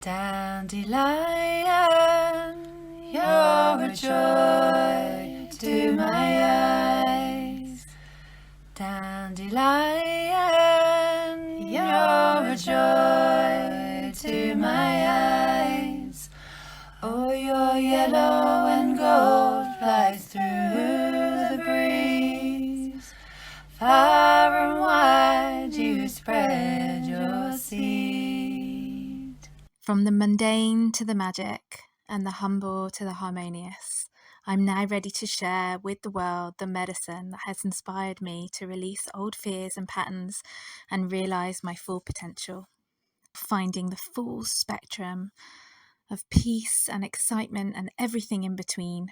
Dandelion, you're a joy to my eyes. Dandelion, you're a joy to my eyes. Oh, your yellow and gold flies through the breeze. Far and wide you spread your seed. From the mundane to the magic, and the humble to the harmonious, I'm now ready to share with the world the medicine that has inspired me to release old fears and patterns and realize my full potential, finding the full spectrum of peace and excitement and everything in between,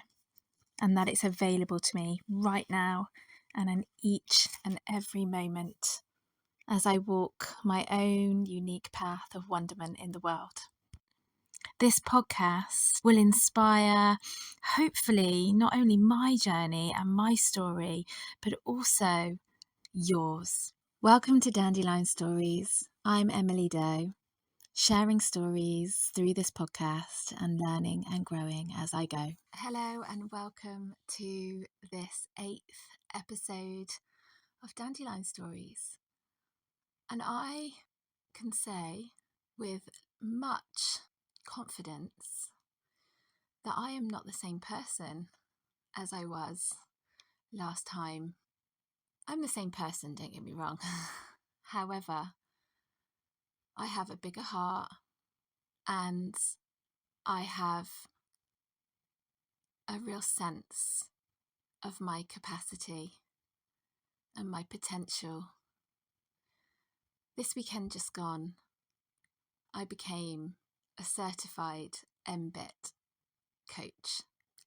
and that it's available to me right now and in each and every moment as I walk my own unique path of wonderment in the world. This podcast will inspire, hopefully, not only my journey and my story, but also yours. Welcome to Dandelion Stories. I'm Emily Doe, sharing stories through this podcast and learning and growing as I go. Hello and welcome to this 8th episode of Dandelion Stories. And I can say with much confidence that I am not the same person as I was last time. I'm the same person, don't get me wrong. However, I have a bigger heart and I have a real sense of my capacity and my potential. This weekend just gone, I became a certified mBIT coach.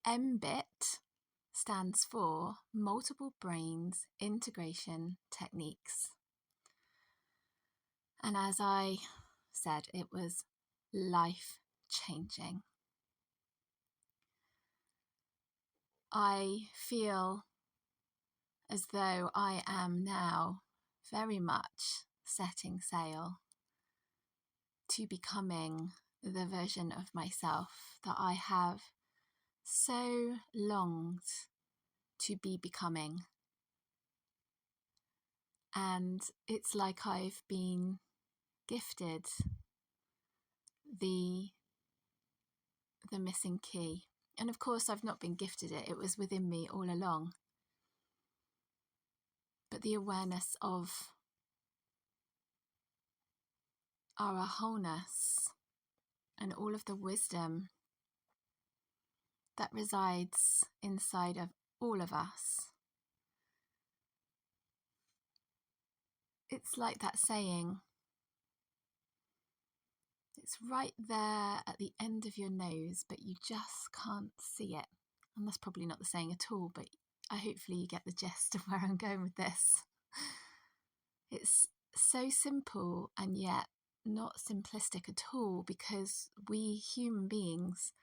mBIT stands for Multiple Brains Integration Techniques. And as I said, it was life-changing. I feel as though I am now very much setting sail to becoming the version of myself that I have so longed to be becoming. And it's like I've been gifted the missing key. And of course, I've not been gifted it. It was within me all along. But the awareness of our wholeness and all of the wisdom that resides inside of all of us. It's like that saying, it's right there at the end of your nose, but you just can't see it. And that's probably not the saying at all, but hopefully you get the gist of where I'm going with this. It's so simple and yet not simplistic at all, because we human beings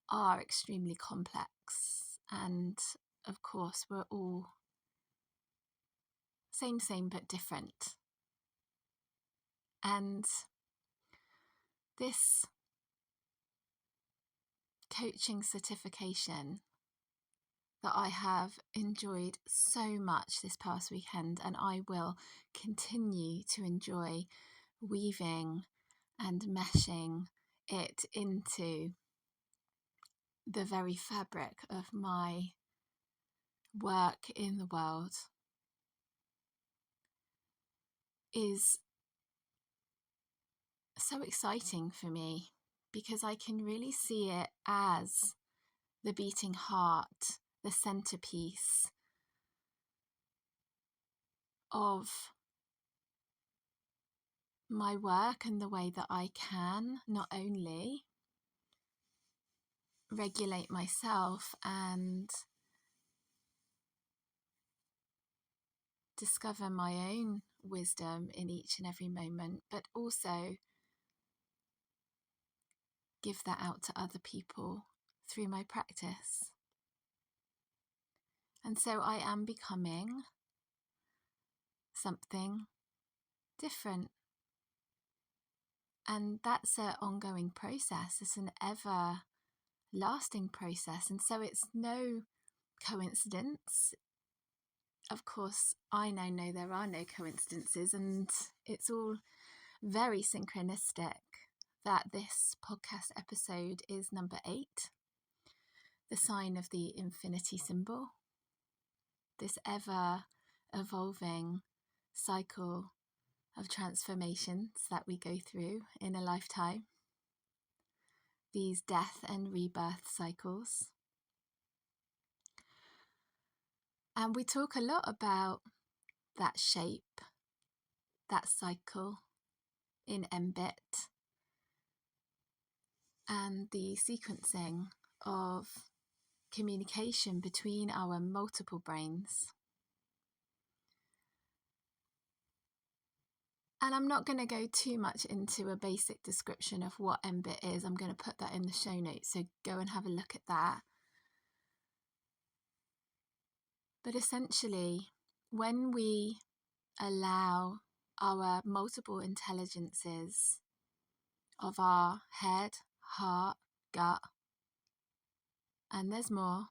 are extremely complex, and of course we're all same but different. And this coaching certification that I have enjoyed so much this past weekend, and I will continue to enjoy weaving and meshing it into the very fabric of my work in the world, is so exciting for me, because I can really see it as the beating heart, the centerpiece of my work and the way that I can not only regulate myself and discover my own wisdom in each and every moment, but also give that out to other people through my practice. And so I am becoming something different. And that's an ongoing process. It's an ever-lasting process. And so it's no coincidence. Of course, I now know there are no coincidences, and it's all very synchronistic that this podcast episode is number 8, the sign of the infinity symbol, this ever-evolving cycle of transformations that we go through in a lifetime, these death and rebirth cycles. And we talk a lot about that shape, that cycle in mBIT, and the sequencing of communication between our multiple brains. And I'm not going to go too much into a basic description of what mBIT is. I'm going to put that in the show notes, so go and have a look at that. But essentially, when we allow our multiple intelligences of our head, heart, gut, and there's more.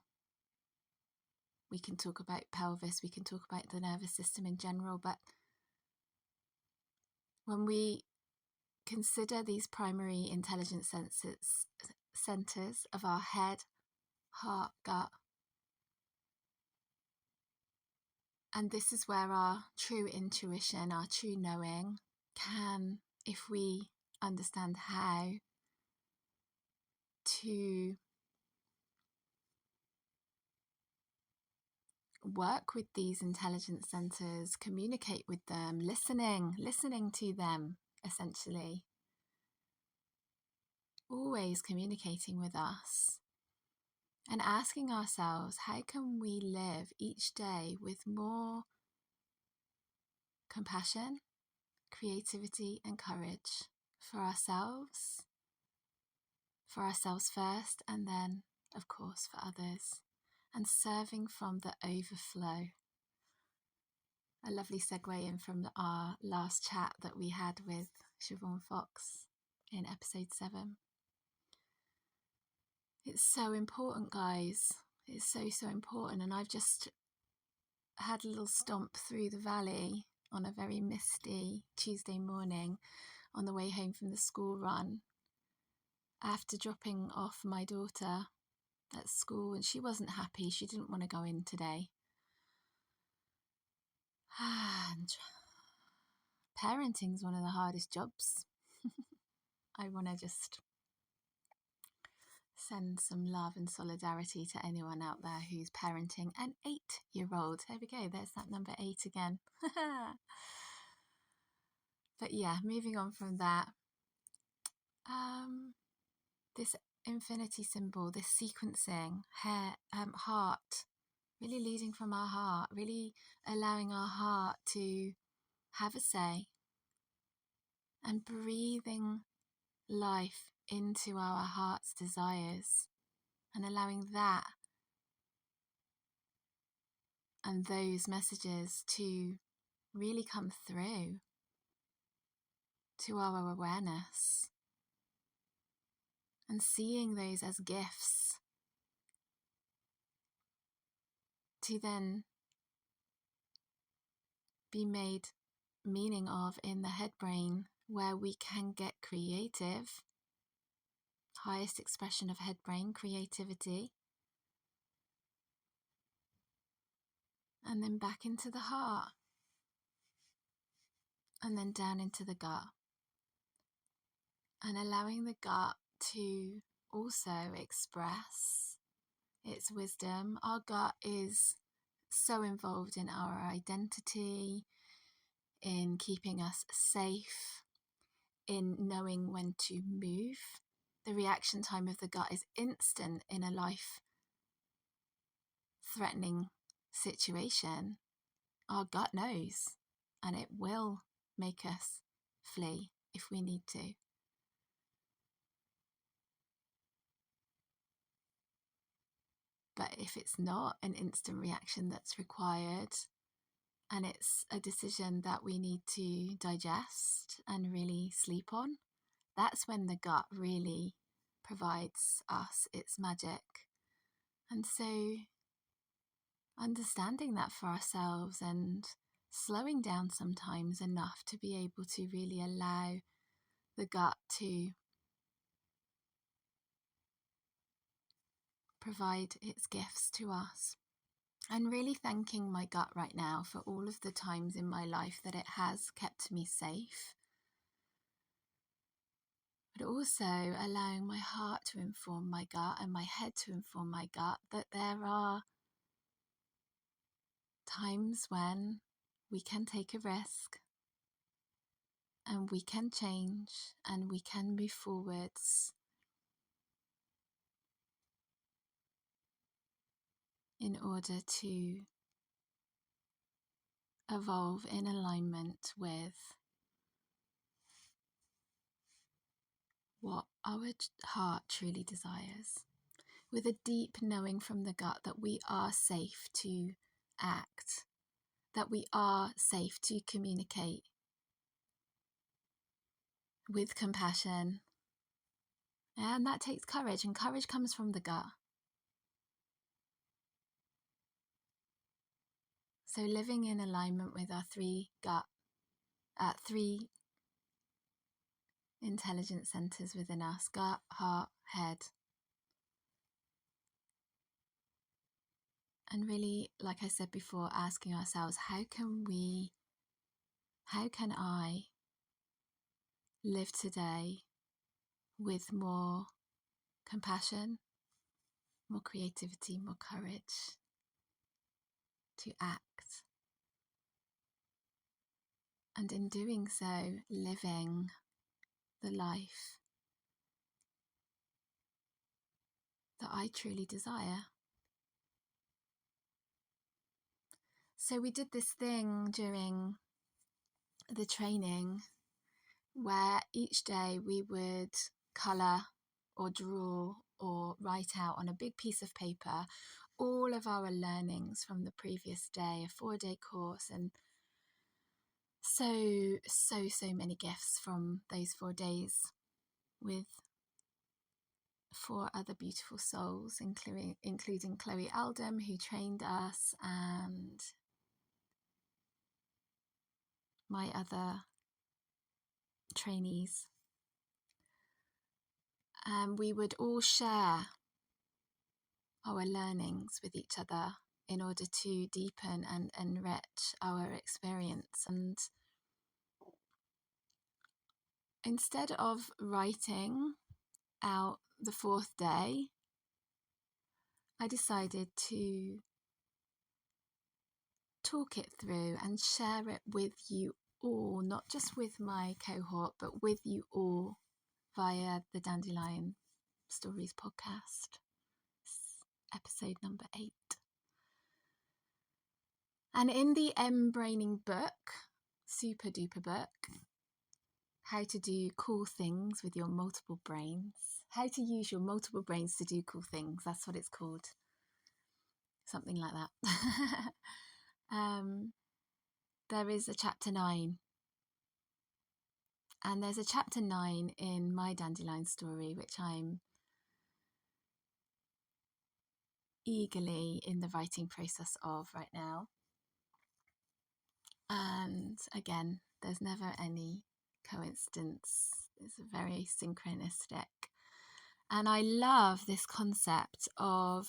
We can talk about pelvis, we can talk about the nervous system in general, but when we consider these primary intelligence centers of our head, heart, gut, and this is where our true intuition, our true knowing can, if we understand how to work with these intelligence centers, communicate with them, listening to them, essentially. Always communicating with us and asking ourselves, how can we live each day with more compassion, creativity, and courage for ourselves first, and then, of course, for others, and serving from the overflow. A lovely segue in from our last chat that we had with Siobhan Fox in episode 7. It's so important, guys. It's so important. And I've just had a little stomp through the valley on a very misty Tuesday morning on the way home from the school run after dropping off my daughter at school, and she wasn't happy. She didn't want to go in today. And parenting's one of the hardest jobs. I want to just send some love and solidarity to anyone out there who's parenting an 8-year-old. There we go, there's that number 8 again. But yeah, moving on from that, this infinity symbol, this sequencing, heart, really leading from our heart, really allowing our heart to have a say and breathing life into our heart's desires and allowing that and those messages to really come through to our awareness and seeing those as gifts to then be made meaning of in the head brain, where we can get creative. Highest expression of head brain, creativity. And then back into the heart. And then down into the gut. And allowing the gut to also express its wisdom. Our gut is so involved in our identity, in keeping us safe, in knowing when to move. The reaction time of the gut is instant in a life-threatening situation. Our gut knows, and it will make us flee if we need to. But if it's not an instant reaction that's required, and it's a decision that we need to digest and really sleep on, that's when the gut really provides us its magic. And so understanding that for ourselves and slowing down sometimes enough to be able to really allow the gut to provide its gifts to us. And really thanking my gut right now for all of the times in my life that it has kept me safe, but also allowing my heart to inform my gut and my head to inform my gut that there are times when we can take a risk and we can change and we can move forwards in order to evolve in alignment with what our heart truly desires, with a deep knowing from the gut that we are safe to act, that we are safe to communicate with compassion. And that takes courage, and courage comes from the gut. So living in alignment with our three intelligence centers within us: gut, heart, head. And really, like I said before, asking ourselves, how can I live today with more compassion, more creativity, more courage to act? And in doing so, living the life that I truly desire. So we did this thing during the training where each day we would colour or draw or write out on a big piece of paper all of our learnings from the previous day, a 4-day course, and so many gifts from those 4 days with 4 other beautiful souls, including Chloe Aldham, who trained us, and my other trainees. We would all share our learnings with each other in order to deepen and enrich our experience. And instead of writing out the 4th day, I decided to talk it through and share it with you all, not just with my cohort, but with you all via the Dandelion Stories Podcast, episode number 8. And in the mBraining book, super duper book, how to do cool things with your multiple brains, how to use your multiple brains to do cool things, that's what it's called, something like that. There is a chapter 9, and there's a chapter 9 in my Dandelion story, which I'm eagerly in the writing process of right now. And again, there's never any coincidence. It's very synchronistic. And I love this concept of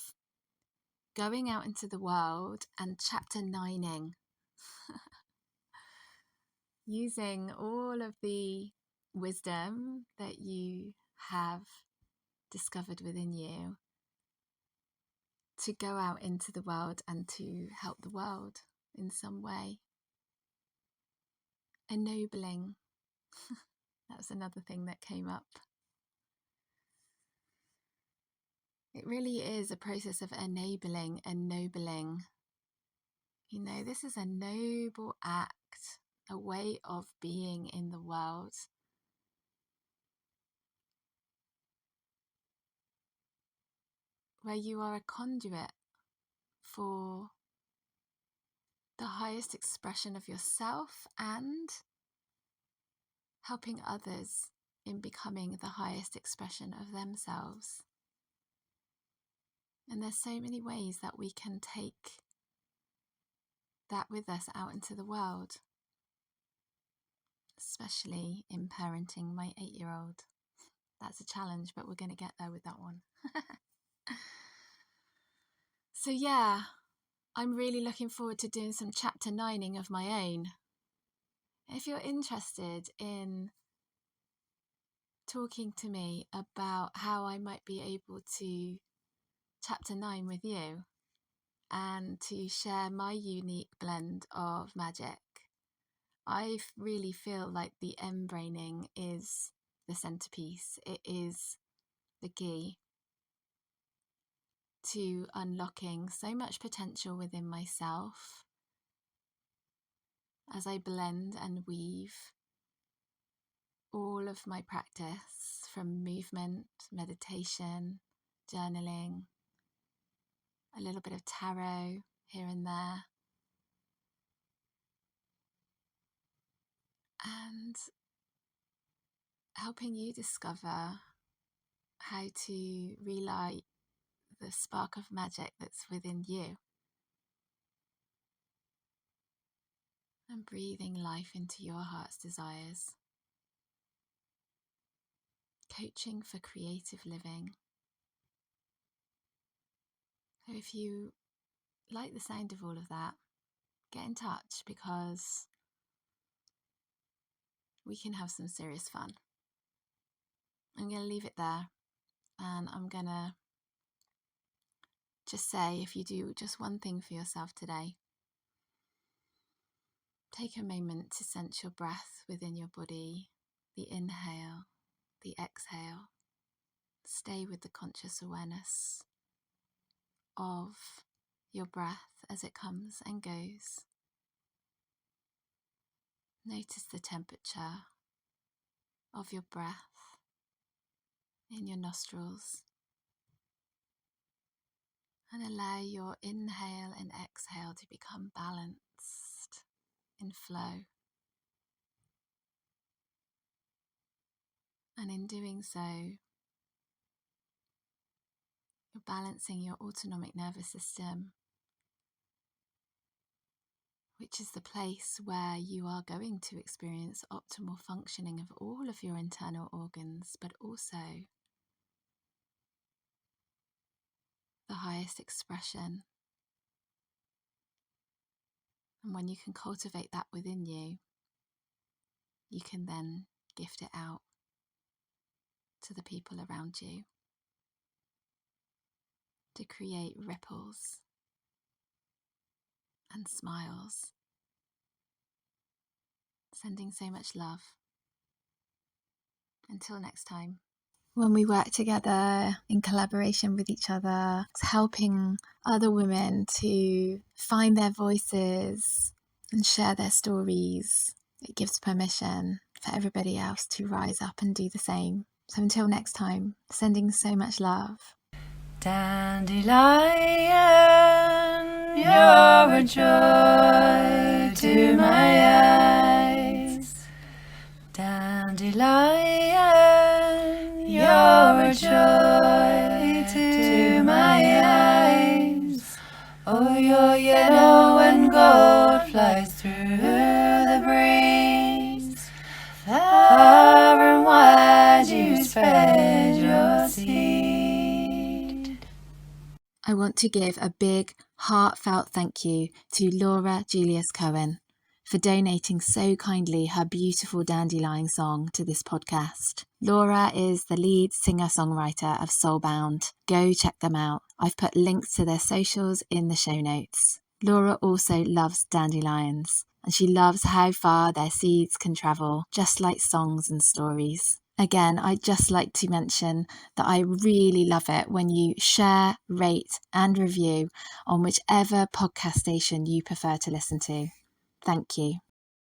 going out into the world and chapter 9ing, using all of the wisdom that you have discovered within you to go out into the world and to help the world in some way. Ennobling. That was another thing that came up. It really is a process of ennobling. You know, this is a noble act, a way of being in the world. Where you are a conduit for the highest expression of yourself and helping others in becoming the highest expression of themselves. And there's so many ways that we can take that with us out into the world, especially in parenting my 8-year-old. That's a challenge, but we're going to get there with that one. So yeah, I'm really looking forward to doing some chapter 9ing of my own. If you're interested in talking to me about how I might be able to chapter 9 with you and to share my unique blend of magic, I really feel like the mBraining is the centerpiece. It is the key to unlocking so much potential within myself as I blend and weave all of my practice from movement, meditation, journaling, a little bit of tarot here and there, and helping you discover how to relight the spark of magic that's within you and breathing life into your heart's desires. Coaching for creative living. So if you like the sound of all of that, get in touch because we can have some serious fun. I'm going to leave it there, and I'm going to just say, if you do just one thing for yourself today, take a moment to sense your breath within your body, the inhale, the exhale. Stay with the conscious awareness of your breath as it comes and goes. Notice the temperature of your breath in your nostrils, and allow your inhale and exhale to become balanced in flow. And in doing so, you're balancing your autonomic nervous system, which is the place where you are going to experience optimal functioning of all of your internal organs, but also the highest expression. And when you can cultivate that within you, you can then gift it out to the people around you to create ripples and smiles, sending so much love. Until next time. When we work together in collaboration with each other, helping other women to find their voices and share their stories, it gives permission for everybody else to rise up and do the same. So until next time, sending so much love. Dandelion, you're a joy to my eyes. Dandelion, you're a joy to my eyes. Oh, your yellow and gold flies through the breeze. Far and wide you spread your seed. I want to give a big, heartfelt thank you to Laura Julius Cohen for donating so kindly her beautiful Dandelion song to this podcast. Laura is the lead singer-songwriter of Soulbound. Go check them out. I've put links to their socials in the show notes. Laura also loves dandelions, and she loves how far their seeds can travel, just like songs and stories. Again, I'd just like to mention that I really love it when you share, rate and review on whichever podcast station you prefer to listen to. Thank you.